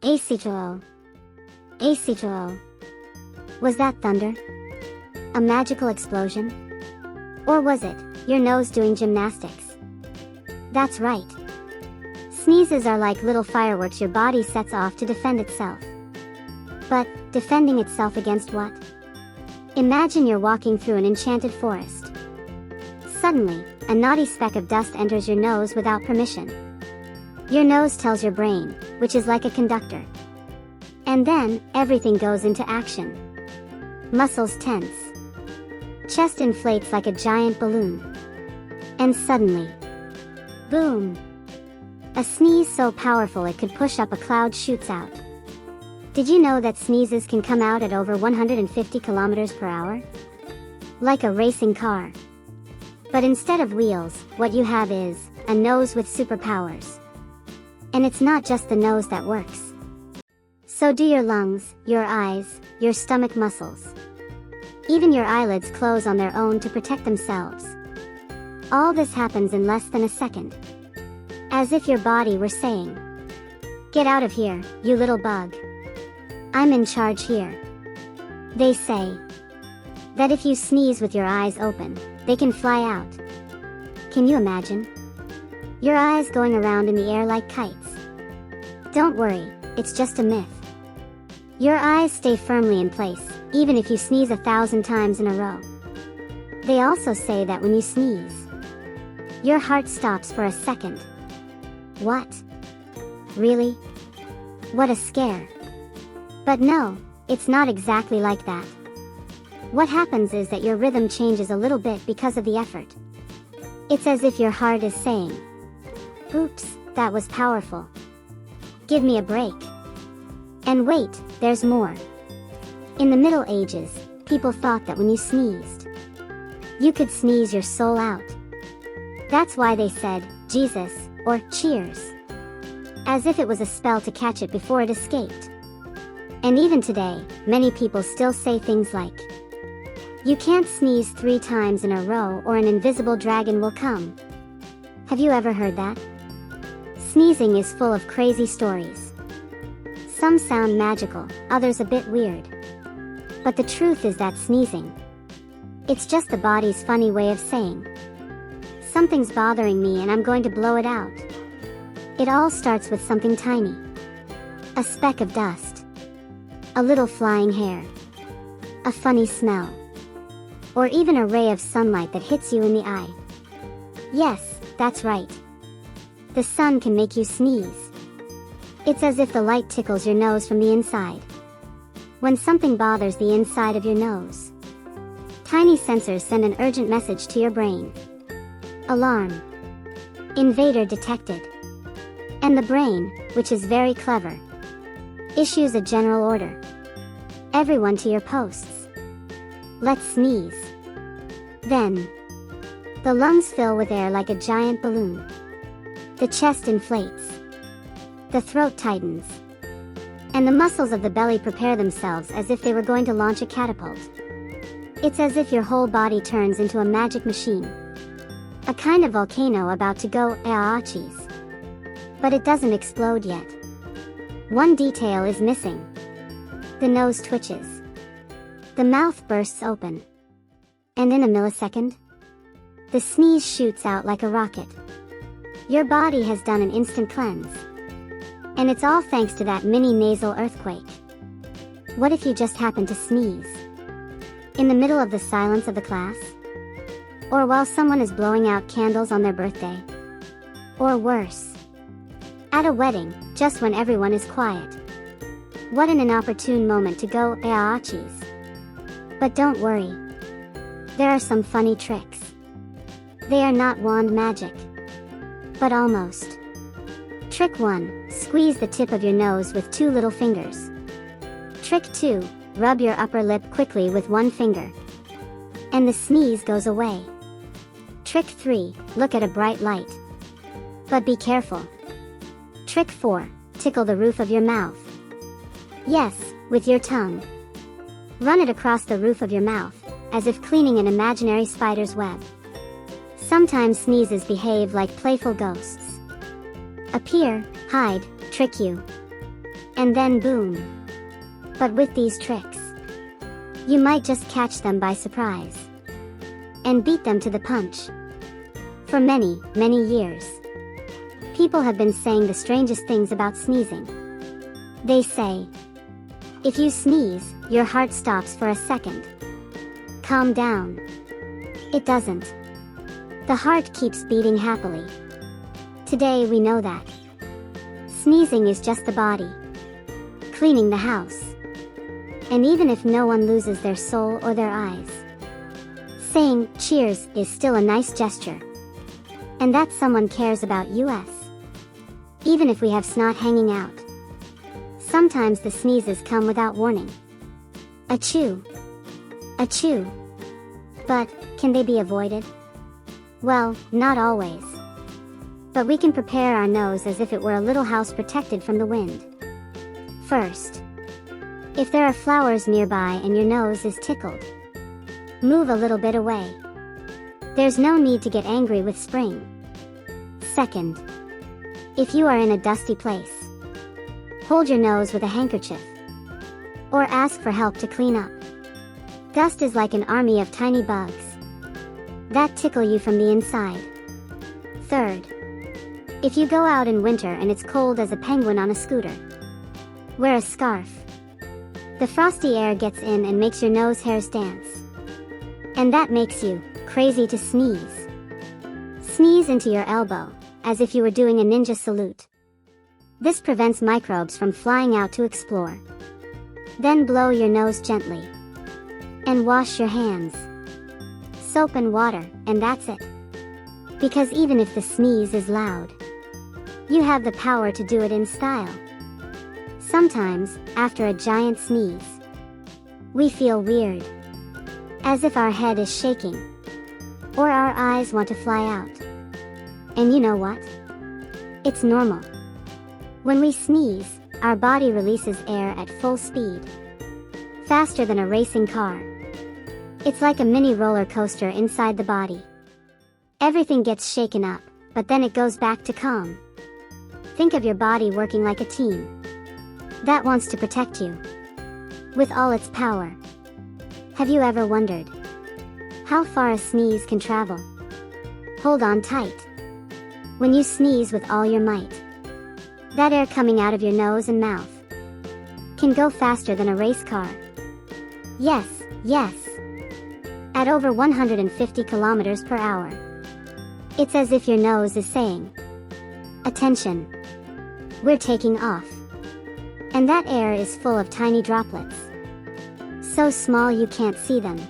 AAAACHOO. AAAACHOO. Was that thunder? A magical explosion? Or was it your nose doing gymnastics? That's right. Sneezes are like little fireworks your body sets off to defend itself. But, defending itself against what? Imagine you're walking through an enchanted forest. Suddenly, a naughty speck of dust enters your nose without permission. Your nose tells your brain, which is like a conductor. And then, everything goes into action. Muscles tense. Chest inflates like a giant balloon. And suddenly, boom! A sneeze so powerful it could push up a cloud shoots out. Did you know that sneezes can come out at over 150 kilometers per hour? Like a racing car. But instead of wheels, what you have is a nose with superpowers. And it's not just the nose that works. So do your lungs, your eyes, your stomach muscles. Even your eyelids close on their own to protect themselves. All this happens in less than a second. As if your body were saying, "Get out of here, you little bug. I'm in charge here." They say that if you sneeze with your eyes open, they can fly out. Can you imagine? Your eyes going around in the air like kites. Don't worry, it's just a myth. Your eyes stay firmly in place, even if you sneeze 1,000 times in a row. They also say that when you sneeze, your heart stops for a second. What? Really? What a scare. But no, it's not exactly like that. What happens is that your rhythm changes a little bit because of the effort. It's as if your heart is saying, "Oops, that was powerful. Give me a break." And wait, there's more. In the Middle Ages, people thought that when you sneezed, you could sneeze your soul out. That's why they said, "Jesus," or "Cheers," as if it was a spell to catch it before it escaped. And even today, many people still say things like, "You can't sneeze 3 times in a row or an invisible dragon will come." Have you ever heard that? Sneezing is full of crazy stories. Some sound magical, others a bit weird. But the truth is that sneezing, it's just the body's funny way of saying, "Something's bothering me and I'm going to blow it out." It all starts with something tiny. A speck of dust. A little flying hair. A funny smell. Or even a ray of sunlight that hits you in the eye. Yes, that's right. The sun can make you sneeze. It's as if the light tickles your nose from the inside. When something bothers the inside of your nose, tiny sensors send an urgent message to your brain. Alarm. Invader detected. And the brain, which is very clever, issues a general order. Everyone to your posts. Let's sneeze. Then, the lungs fill with air like a giant balloon. The chest inflates. The throat tightens. And the muscles of the belly prepare themselves as if they were going to launch a catapult. It's as if your whole body turns into a magic machine. A kind of volcano about to go AAAACHOO. But it doesn't explode yet. One detail is missing. The nose twitches. The mouth bursts open. And in a millisecond, the sneeze shoots out like a rocket. Your body has done an instant cleanse. And it's all thanks to that mini nasal earthquake. What if you just happen to sneeze? In the middle of the silence of the class? Or while someone is blowing out candles on their birthday? Or worse, at a wedding, just when everyone is quiet. What an inopportune moment to go AAAACHOO. But don't worry. There are some funny tricks. They are not wand magic. But almost. Trick 1, squeeze the tip of your nose with 2 little fingers. Trick 2, rub your upper lip quickly with 1 finger. And the sneeze goes away. Trick 3, look at a bright light. But be careful. Trick 4, tickle the roof of your mouth. Yes, with your tongue. Run it across the roof of your mouth, as if cleaning an imaginary spider's web. Sometimes sneezes behave like playful ghosts. Appear, hide, trick you. And then boom. But with these tricks, you might just catch them by surprise and beat them to the punch. For many, many years, people have been saying the strangest things about sneezing. They say, if you sneeze, your heart stops for a second. Calm down. It doesn't. The heart keeps beating happily. Today we know that sneezing is just the body cleaning the house. And even if no one loses their soul or their eyes, saying cheers is still a nice gesture. And that someone cares about us. Even if we have snot hanging out. Sometimes the sneezes come without warning. Achoo. Achoo. But, can they be avoided? Well, not always. But we can prepare our nose as if it were a little house protected from the wind. First, if there are flowers nearby and your nose is tickled, move a little bit away. There's no need to get angry with spring. Second, if you are in a dusty place, hold your nose with a handkerchief, or ask for help to clean up. Dust is like an army of tiny bugs that tickle you from the inside. Third, if you go out in winter and it's cold as a penguin on a scooter, wear a scarf. The frosty air gets in and makes your nose hairs dance. And that makes you crazy to sneeze. Sneeze into your elbow, as if you were doing a ninja salute. This prevents microbes from flying out to explore. Then blow your nose gently. And wash your hands. Soap and water, and that's it. Because even if the sneeze is loud, you have the power to do it in style. Sometimes, after a giant sneeze, we feel weird. As if our head is shaking. Or our eyes want to fly out. And you know what? It's normal. When we sneeze, our body releases air at full speed. Faster than a racing car. It's like a mini roller coaster inside the body. Everything gets shaken up, but then it goes back to calm. Think of your body working like a team that wants to protect you with all its power. Have you ever wondered how far a sneeze can travel? Hold on tight. When you sneeze with all your might, that air coming out of your nose and mouth can go faster than a race car. Yes, yes. At over 150 kilometers per hour. It's as if your nose is saying, attention, we're taking off. And that air is full of tiny droplets. So small you can't see them.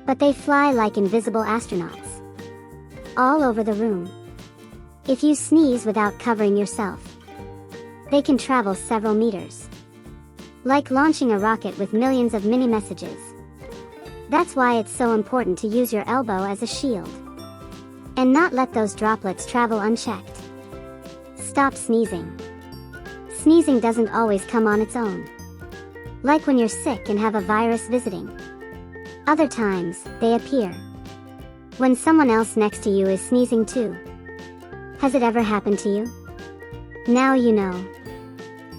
But they fly like invisible astronauts. All over the room. If you sneeze without covering yourself, they can travel several meters. Like launching a rocket with millions of mini messages. That's why it's so important to use your elbow as a shield. And not let those droplets travel unchecked. Stop sneezing. Sneezing doesn't always come on its own. Like when you're sick and have a virus visiting. Other times, they appear when someone else next to you is sneezing too. Has it ever happened to you? Now you know.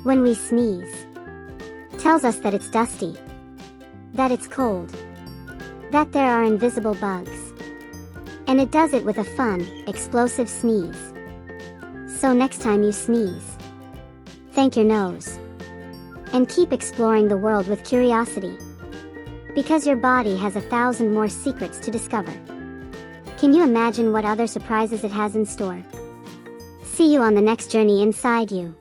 When we sneeze, tells us that it's dusty, that it's cold, that there are invisible bugs. And it does it with a fun, explosive sneeze. So next time you sneeze, thank your nose. And keep exploring the world with curiosity. Because your body has 1,000 more secrets to discover. Can you imagine what other surprises it has in store? See you on the next journey inside you.